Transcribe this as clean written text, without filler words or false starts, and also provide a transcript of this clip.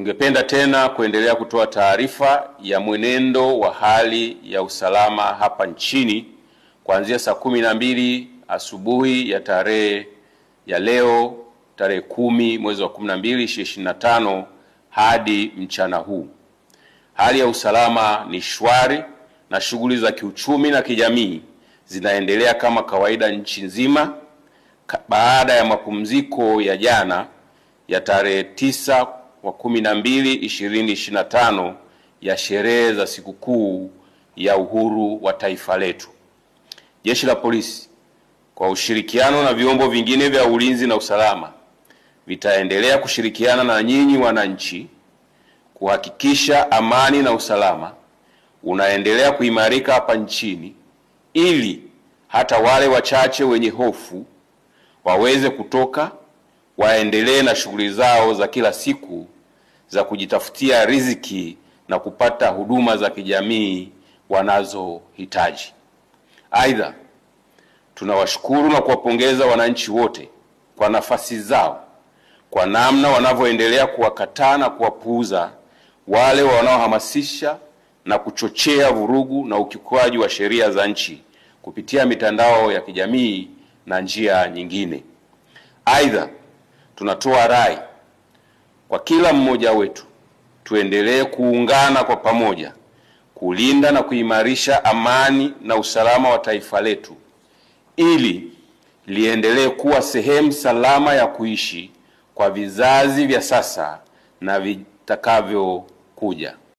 Ningependa tena kuendelea kutoa taarifa ya mwenendo wa hali ya usalama hapa nchini kuanzia saa 12 asubuhi ya tarehe ya leo tarehe 10 mwezi wa 12 2025 hadi mchana huu. Hali ya usalama ni shwari na shughuli za kiuchumi na kijamii zinaendelea kama kawaida nchi nzima baada ya mapumziko ya jana ya tarehe 9 wa 12 2025 ya sherehe za sikukuu ya uhuru wa taifa letu. Jeshi la Polisi kwa ushirikiano na vyombo vingine vya ulinzi na usalama vitaendelea kushirikiana na nyinyi wananchi kuhakikisha amani na usalama unaendelea kuimarika hapa nchini, ili hata wale wachache wenye hofu waweze kutoka waendelee na shughuli zao za kila siku za kujitafutia riziki na kupata huduma za kijamii wanazohitaji. Aidha, tunawashukuru na kuwapongeza wananchi wote kwa nafasi zao, kwa namna wanavyoendelea kuwakataa na kuwapuuza wale wanaohamasisha na kuchochea vurugu na ukiukwaji wa sheria za nchi kupitia mitandao ya kijamii na njia nyingine. Aidha, tunatoa rai kwa kila mmoja wetu tuendelee kuungana kwa pamoja kulinda na kuimarisha amani na usalama wa taifa letu ili liendelee kuwa sehemu salama ya kuishi kwa vizazi vya sasa na vitakavyokuja.